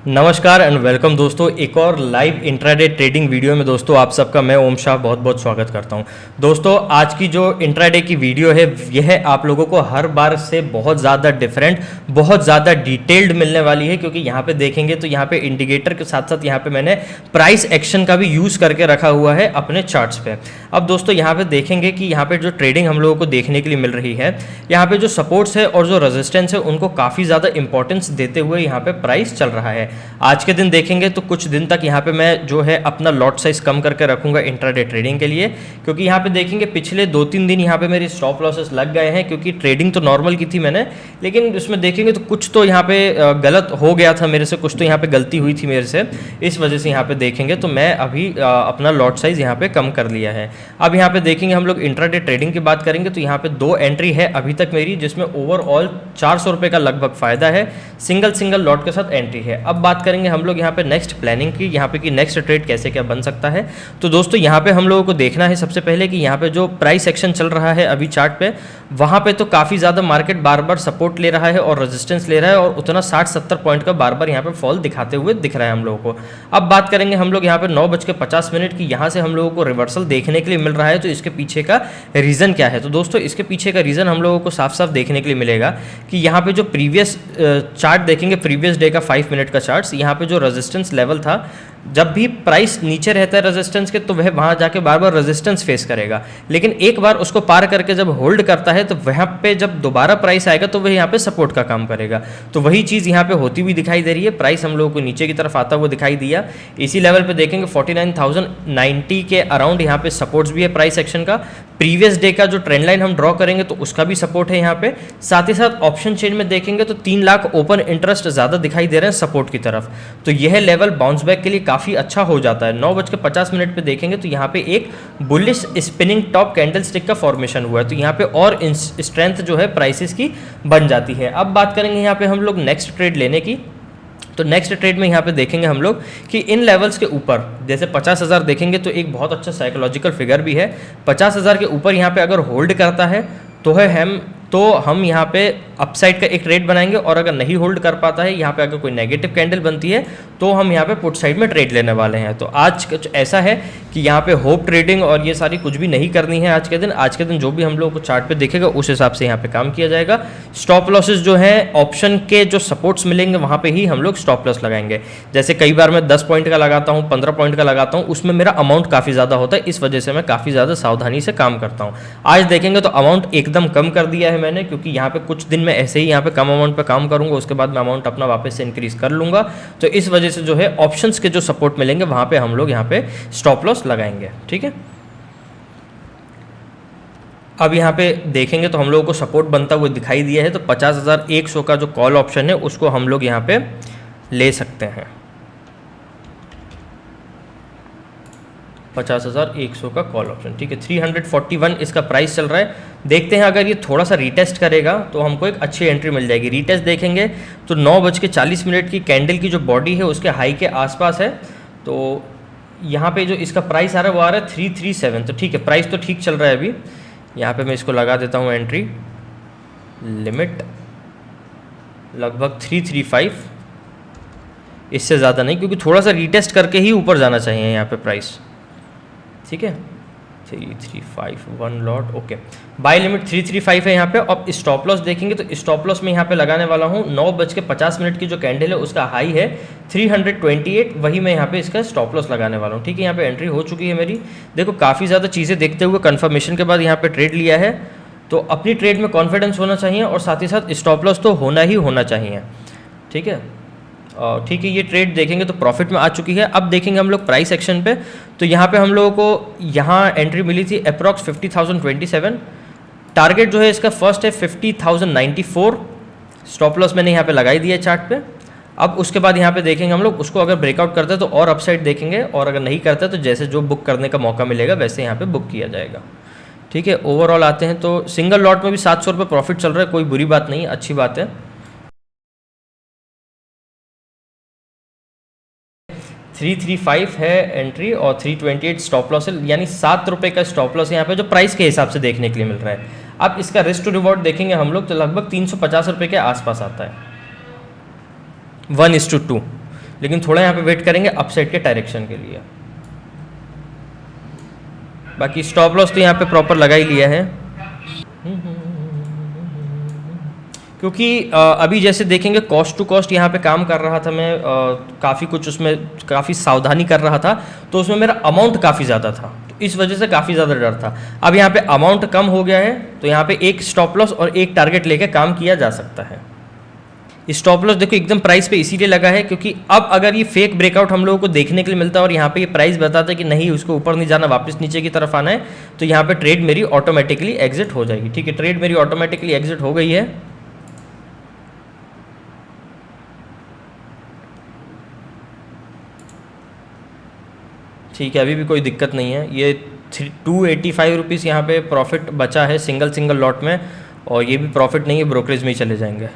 नमस्कार and welcome दोस्तों, एक और लाइव इंट्राडे ट्रेडिंग वीडियो में दोस्तों आप सबका मैं ओम शाह बहुत बहुत स्वागत करता हूं। दोस्तों आज की जो इंट्राडे की वीडियो है यह आप लोगों को हर बार से बहुत ज़्यादा डिफरेंट, बहुत ज़्यादा डिटेल्ड मिलने वाली है, क्योंकि यहाँ पे देखेंगे तो यहाँ पे इंडिकेटर के साथ साथ यहाँ पे मैंने प्राइस एक्शन का भी यूज़ करके रखा हुआ है अपने चार्ट्स पे। अब दोस्तों यहाँ पे देखेंगे कि यहाँ पे जो ट्रेडिंग हम लोगों को देखने के लिए मिल रही है, यहाँ पे जो सपोर्ट्स है और जो रेजिस्टेंस है उनको काफ़ी ज़्यादा इंपॉर्टेंस देते हुए यहाँ पे प्राइस चल रहा है। आज के दिन देखेंगे तो कुछ दिन तक यहाँ पे मैं जो है अपना लॉट साइज कम करके रखूंगा इंट्राडे ट्रेडिंग के लिए, क्योंकि यहाँ पे देखेंगे पिछले 2-3 दिन यहाँ पे मेरी स्टॉप लॉसेस लग गए हैं, क्योंकि ट्रेडिंग तो नॉर्मल की थी मैंने, लेकिन उसमें देखेंगे तो कुछ तो यहाँ पे गलत हो गया था मेरे से, कुछ तो यहाँ पे गलती हुई थी मेरे से, इस वजह से यहाँ पे देखेंगे तो मैं अभी अपना लॉट साइज यहाँ पे कम कर लिया है। अब यहाँ पे देखेंगे हम लोग इंट्राडे ट्रेडिंग की बात करेंगे तो यहाँ पे 2 एंट्री है अभी तक मेरी, जिसमें ओवरऑल 400 रुपये का लगभग फायदा है, सिंगल लॉट के साथ एंट्री है। अब बात करेंगे हम लोग यहाँ पे नेक्स्ट प्लानिंग की, यहाँ पे कि नेक्स्ट ट्रेड कैसे क्या बन सकता है। तो दोस्तों यहाँ पे हम लोगों को देखना है सबसे पहले कि यहाँ पे जो प्राइस एक्शन चल रहा है अभी चार्ट पे, वहाँ पे तो काफ़ी ज़्यादा मार्केट बार बार सपोर्ट ले रहा है और रेजिस्टेंस ले रहा है, और उतना 60-70 पॉइंट का बार बार यहाँ पे फॉल दिखाते हुए दिख रहा है हम लोगों को। अब बात करेंगे हम लोग यहाँ पे 9:50 की, यहाँ से हम लोगों को रिवर्सल देखने के लिए मिल रहा है, तो इसके पीछे का रीज़न क्या है। तो दोस्तों इसके पीछे का रीज़न हम लोगों को साफ साफ देखने के लिए मिलेगा कि यहाँ पे जो प्रीवियस चार्ट देखेंगे, प्रीवियस डे का 5 मिनट का चार्ट्स, यहाँ पे जो रेजिस्टेंस लेवल था, जब भी प्राइस नीचे रहता है रेजिस्टेंस के तो वह वहाँ जाके बार बार रेजिस्टेंस फेस करेगा, लेकिन एक बार उसको पार करके जब होल्ड करता है तो वहाँ पे जब दोबारा प्राइस आएगा तो वह यहाँ पे सपोर्ट का काम करेगा। तो वही चीज़ यहाँ पे होती हुई दिखाई दे रही है, प्राइस हम लोगों को नीचे की तरफ आता हुआ दिखाई दिया। इसी लेवल पे देखेंगे 49,090 के अराउंड यहाँ पे सपोर्ट्स भी है प्राइस एक्शन का। प्रीवियस डे का जो ट्रेंड लाइन हम ड्रॉ करेंगे तो उसका भी सपोर्ट है यहाँ पे। साथ ही साथ ऑप्शन चेन में देखेंगे तो 3 लाख ओपन इंटरेस्ट ज़्यादा दिखाई दे रहे हैं सपोर्ट की तरफ, तो यह लेवल बाउंस बैक के लिए काफ़ी अच्छा हो जाता है। 9:50 पे देखेंगे तो यहाँ पे एक bullish spinning top candle stick का फॉर्मेशन हुआ है, तो यहाँ पे और स्ट्रेंथ जो है प्राइसेस की बन जाती है। अब बात करेंगे यहाँ पे हम लोग नेक्स्ट ट्रेड लेने की, तो नेक्स्ट ट्रेड में यहाँ पे देखेंगे हम लोग कि इन लेवल्स के ऊपर जैसे 50,000 देखेंगे तो एक बहुत अच्छा साइकोलॉजिकल फिगर भी है। 50,000 के ऊपर यहाँ पे अगर होल्ड करता है तो हम यहाँ पे अपसाइड का एक ट्रेड बनाएंगे, और अगर नहीं होल्ड कर पाता है, यहाँ पे अगर कोई नेगेटिव कैंडल बनती है तो हम यहाँ पे पुट साइड में ट्रेड लेने वाले हैं। तो आज कुछ ऐसा है कि यहाँ पे होप ट्रेडिंग और ये सारी कुछ भी नहीं करनी है आज के दिन जो भी हम लोग को चार्ट पे दिखेगा उस हिसाब से यहाँ पे काम किया जाएगा। स्टॉप लॉसेस जो है ऑप्शन के जो सपोर्ट्स मिलेंगे वहाँ पे ही हम लोग स्टॉप लॉस लगाएंगे। जैसे कई बार मैं 10 पॉइंट का लगाता हूँ, 15 पॉइंट का लगाता हूँ, उसमें मेरा अमाउंट काफ़ी ज़्यादा होता है, इस वजह से मैं काफ़ी ज़्यादा सावधानी से काम करता हूँ। आज देखेंगे तो अमाउंट एकदम कम कर दिया है मैंने, क्योंकि यहाँ पे कुछ दिन मैं ऐसे ही यहाँ पे कम अमाउंट पे काम करूंगा, उसके बाद मैं अमाउंट अपना वापस से इंक्रीज कर लूंगा। तो इस वजह से जो है ऑप्शंस के जो सपोर्ट मिलेंगे वहां पे हम लोग यहाँ पे स्टॉप लॉस लगाएंगे, ठीक है। अब यहाँ पे देखेंगे तो हम लोगों को सपोर्ट बनता हुआ दिखाई दिया है, तो 50,100 का जो कॉल ऑप्शन है उसको हम लोग यहाँ पे ले सकते हैं। 50,100 का कॉल ऑप्शन, ठीक है। 341 इसका प्राइस चल रहा है। देखते हैं अगर ये थोड़ा सा रीटेस्ट करेगा तो हमको एक अच्छी एंट्री मिल जाएगी। रीटेस्ट देखेंगे तो 9:40 की कैंडल की जो बॉडी है उसके हाई के आसपास है, तो यहाँ पे जो इसका प्राइस आ रहा है वो आ रहा है 337, तो ठीक है, प्राइस तो ठीक चल रहा है अभी। यहाँ पे मैं इसको लगा देता हूँ एंट्री लिमिट लगभग 335, इससे ज़्यादा नहीं, क्योंकि थोड़ा सा रीटेस्ट करके ही ऊपर जाना चाहिए यहाँ पे प्राइस, ठीक है। 335 1 लॉट, ओके। बाय लिमिट 335 है यहाँ पे। अब स्टॉप लॉस देखेंगे तो स्टॉप लॉस में यहाँ पे लगाने वाला हूँ 9:50 की जो कैंडल है उसका हाई है 328, वही मैं यहाँ पे इसका स्टॉप लॉस लगाने वाला हूँ, ठीक है। यहाँ पे एंट्री हो चुकी है मेरी। देखो काफ़ी ज़्यादा चीज़ें देखते हुए कंफर्मेशन के बाद यहाँ पे ट्रेड लिया है, तो अपनी ट्रेड में कॉन्फिडेंस होना चाहिए और साथ ही साथ स्टॉप लॉस तो होना ही होना चाहिए, ठीक है। ठीक है, ये ट्रेड देखेंगे तो प्रॉफिट में आ चुकी है। अब देखेंगे हम लोग प्राइस एक्शन पे, तो यहाँ पे हम लोगों को यहाँ एंट्री मिली थी अप्रॉक्स 50,027। टारगेट जो है इसका फर्स्ट है 50,094, स्टॉप लॉस मैंने यहाँ पे लगाई दिया है चार्ट पे। अब उसके बाद यहाँ पे देखेंगे हम लोग उसको अगर ब्रेकआउट करते हैं तो और अपसाइड देखेंगे, और अगर नहीं करते तो जैसे जो बुक करने का मौका मिलेगा वैसे यहाँ पे बुक किया जाएगा, ठीक है। ओवरऑल आते हैं तो सिंगल लॉट में भी 700 रुपये प्रॉफिट चल रहा है, कोई बुरी बात नहीं, अच्छी बात है। 335 है एंट्री और 328 स्टॉप लॉस है, यानी 7 रुपये का स्टॉप लॉस यहाँ पे जो प्राइस के हिसाब से देखने के लिए मिल रहा है। अब इसका रिस्क टू रिवॉर्ड देखेंगे हम लोग तो लगभग 350 रुपये के आसपास आता है, 1:2। लेकिन थोड़ा यहाँ पे वेट करेंगे अपसाइड के डायरेक्शन के लिए। बाकी स्टॉप लॉस तो यहाँ पे प्रॉपर लगा ही लिया है, क्योंकि अभी जैसे देखेंगे कॉस्ट टू कॉस्ट यहाँ पे काम कर रहा था मैं, काफ़ी कुछ उसमें काफ़ी सावधानी कर रहा था, तो उसमें मेरा अमाउंट काफ़ी ज़्यादा था, तो इस वजह से काफ़ी ज़्यादा डर था। अब यहाँ पे अमाउंट कम हो गया है, तो यहाँ पे एक स्टॉप लॉस और एक टारगेट लेके काम किया जा सकता है। स्टॉप लॉस देखो एकदम प्राइस पे इसीलिए लगा है क्योंकि अब अगर ये फेक ब्रेकआउट हम लोगों को देखने के लिए मिलता है और यहाँ पे ये प्राइस बताता है कि नहीं उसको ऊपर नहीं जाना, वापस नीचे की तरफ आना है, तो यहाँ पे ट्रेड मेरी ऑटोमेटिकली एग्जिट हो जाएगी। ठीक है, ट्रेड मेरी ऑटोमेटिकली एग्जिट हो गई है। ठीक है, अभी भी कोई दिक्कत नहीं है। ये 285 रुपीज़ यहाँ पे प्रॉफिट बचा है सिंगल लॉट में, और ये भी प्रॉफिट नहीं है, ब्रोकरेज में ही चले जाएंगे।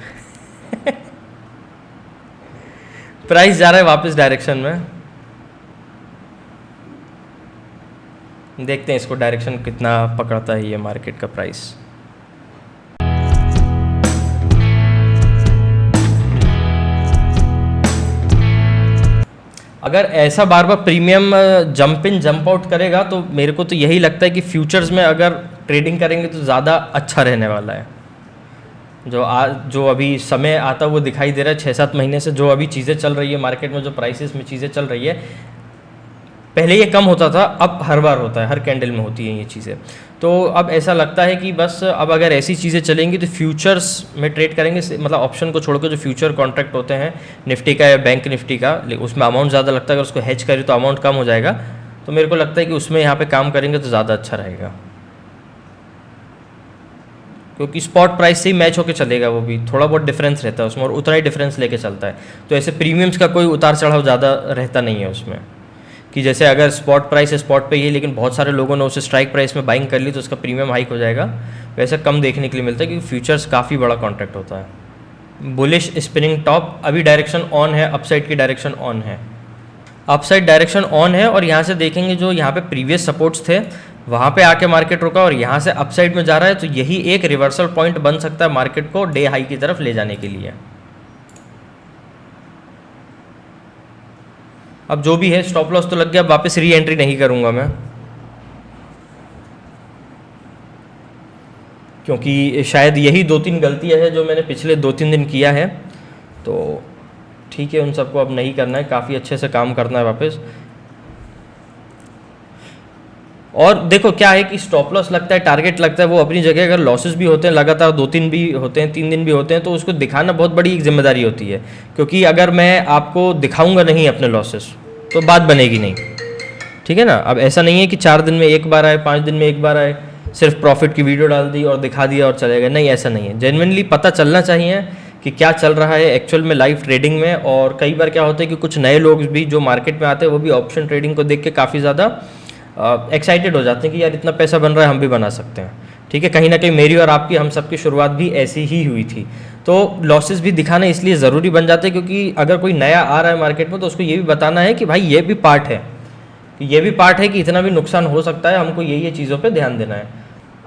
प्राइस जा रहा है वापस डायरेक्शन में, देखते हैं इसको डायरेक्शन कितना पकड़ता है ये मार्केट का प्राइस। अगर ऐसा बार बार premium jump in jump out करेगा तो मेरे को तो यही लगता है कि फ्यूचर्स में अगर ट्रेडिंग करेंगे तो ज़्यादा अच्छा रहने वाला है। जो अभी समय आता वो दिखाई दे रहा है 6-7 महीने से, जो अभी चीज़ें चल रही है मार्केट में, जो प्राइसेस में चीज़ें चल रही है, पहले ये कम होता था, अब हर बार होता है, हर कैंडल में होती हैं ये चीज़ें। तो अब ऐसा लगता है कि बस अब अगर ऐसी चीज़ें चलेंगी तो फ्यूचर्स में ट्रेड करेंगे, मतलब ऑप्शन को छोड़कर जो फ्यूचर कॉन्ट्रैक्ट होते हैं निफ्टी का या बैंक निफ्टी का, उसमें अमाउंट ज़्यादा लगता है, अगर उसको हेज करें तो अमाउंट कम हो जाएगा। तो मेरे को लगता है कि उसमें यहाँ पे काम करेंगे तो ज़्यादा अच्छा रहेगा, क्योंकि स्पॉट प्राइस से ही मैच होकर चलेगा, वो भी थोड़ा बहुत डिफरेंस रहता है उसमें और उतना ही डिफरेंस लेके चलता है। तो ऐसे प्रीमियम्स का कोई उतार चढ़ाव ज़्यादा रहता नहीं है उसमें, कि जैसे अगर स्पॉट प्राइस है स्पॉट पे ही है लेकिन बहुत सारे लोगों ने उसे स्ट्राइक प्राइस में बाइंग कर ली तो उसका प्रीमियम हाइक हो जाएगा, वैसे कम देखने के लिए मिलता है क्योंकि फ्यूचर्स काफ़ी बड़ा कॉन्ट्रैक्ट होता है। बुलिश स्पिनिंग टॉप, अभी डायरेक्शन ऑन है, अपसाइड की डायरेक्शन ऑन है, अपसाइड डायरेक्शन ऑन है। और यहाँ से देखेंगे जो यहाँ पे प्रीवियस सपोर्ट्स थे वहाँ पे आके मार्केट रुका और यहाँ से अपसाइड में जा रहा है, तो यही एक रिवर्सल पॉइंट बन सकता है मार्केट को डे हाई की तरफ ले जाने के लिए। अब जो भी है स्टॉप लॉस तो लग गया, अब वापस री एंट्री नहीं करूंगा मैं, क्योंकि शायद यही 2-3 गलतियां हैं जो मैंने पिछले 2-3 दिन किया है, तो ठीक है उन सबको अब नहीं करना है, काफ़ी अच्छे से काम करना है वापस। और देखो क्या है कि स्टॉप लॉस लगता है, टारगेट लगता है, वो अपनी जगह, अगर लॉसेस भी होते हैं लगातार 2-3 भी होते हैं, 3 दिन भी होते हैं, तो उसको दिखाना बहुत बड़ी एक जिम्मेदारी होती है, क्योंकि अगर मैं आपको दिखाऊंगा नहीं अपने लॉसेस तो बात बनेगी नहीं। ठीक है ना, अब ऐसा नहीं है कि 4 दिन में एक बार आए, 5 दिन में एक बार आए, सिर्फ प्रॉफिट की वीडियो डाल दी और दिखा दिया और चले गए, नहीं ऐसा नहीं है। जेन्युइनली पता चलना चाहिए कि क्या चल रहा है एक्चुअल में लाइव ट्रेडिंग में। और कई बार क्या होता है कि कुछ नए लोग भी जो मार्केट में आते हैं वो भी ऑप्शन ट्रेडिंग को देख के काफ़ी ज़्यादा एक्साइटेड हो जाते हैं कि यार इतना पैसा बन रहा है, हम भी बना सकते हैं। ठीक है, कहीं ना कहीं मेरी और आपकी, हम सबकी शुरुआत भी ऐसी ही हुई थी। तो लॉसेस भी दिखाना इसलिए ज़रूरी बन जाते हैं क्योंकि अगर कोई नया आ रहा है मार्केट में तो उसको ये भी बताना है कि भाई ये भी पार्ट है, ये भी पार्ट है कि इतना भी नुकसान हो सकता है, हमको ये चीज़ों पे ध्यान देना है।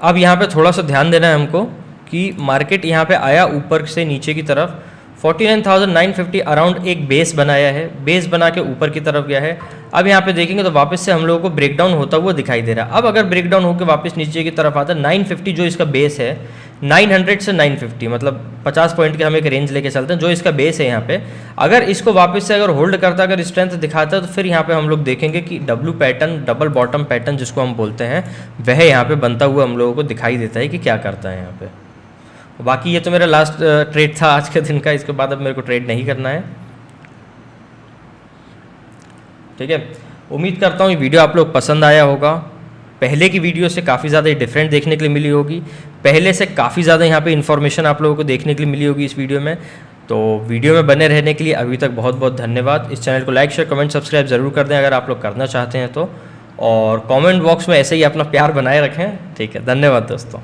अब यहाँ पे थोड़ा सा ध्यान देना है हमको कि मार्केट यहाँ पे आया ऊपर से नीचे की तरफ, 49,950 अराउंड एक बेस बनाया है, बेस बना के ऊपर की तरफ गया है। अब यहाँ पे देखेंगे तो वापस से हम लोगों को ब्रेकडाउन होता हुआ दिखाई दे रहा है। अब अगर ब्रेकडाउन होकर वापस नीचे की तरफ आता है 950 जो इसका बेस है, 900 से 950 मतलब 50 पॉइंट के हम एक रेंज लेके चलते हैं जो इसका बेस है। यहाँ पे अगर इसको वापस से अगर होल्ड करता, अगर स्ट्रेंथ दिखाता है तो फिर यहाँ पे हम लोग देखेंगे कि W pattern, double bottom pattern जिसको हम बोलते हैं, वह यहाँ पे बनता हुआ हम लोगों को दिखाई देता है कि क्या करता है यहाँ पे। बाकी ये तो मेरा लास्ट ट्रेड था आज के दिन का, इसके बाद अब मेरे को ट्रेड नहीं करना है। ठीक है, उम्मीद करता हूँ ये वीडियो आप लोग पसंद आया होगा। पहले की वीडियो से काफ़ी ज़्यादा डिफरेंट देखने के लिए मिली होगी, पहले से काफ़ी ज़्यादा यहाँ पे इन्फॉर्मेशन आप लोगों को देखने के लिए मिली होगी इस वीडियो में। तो वीडियो में बने रहने के लिए अभी तक बहुत बहुत धन्यवाद। इस चैनल को लाइक शेयर कमेंट सब्सक्राइब ज़रूर कर दें अगर आप लोग करना चाहते हैं तो, और कमेंट बॉक्स में ऐसे ही अपना प्यार बनाए रखें। ठीक है, धन्यवाद दोस्तों।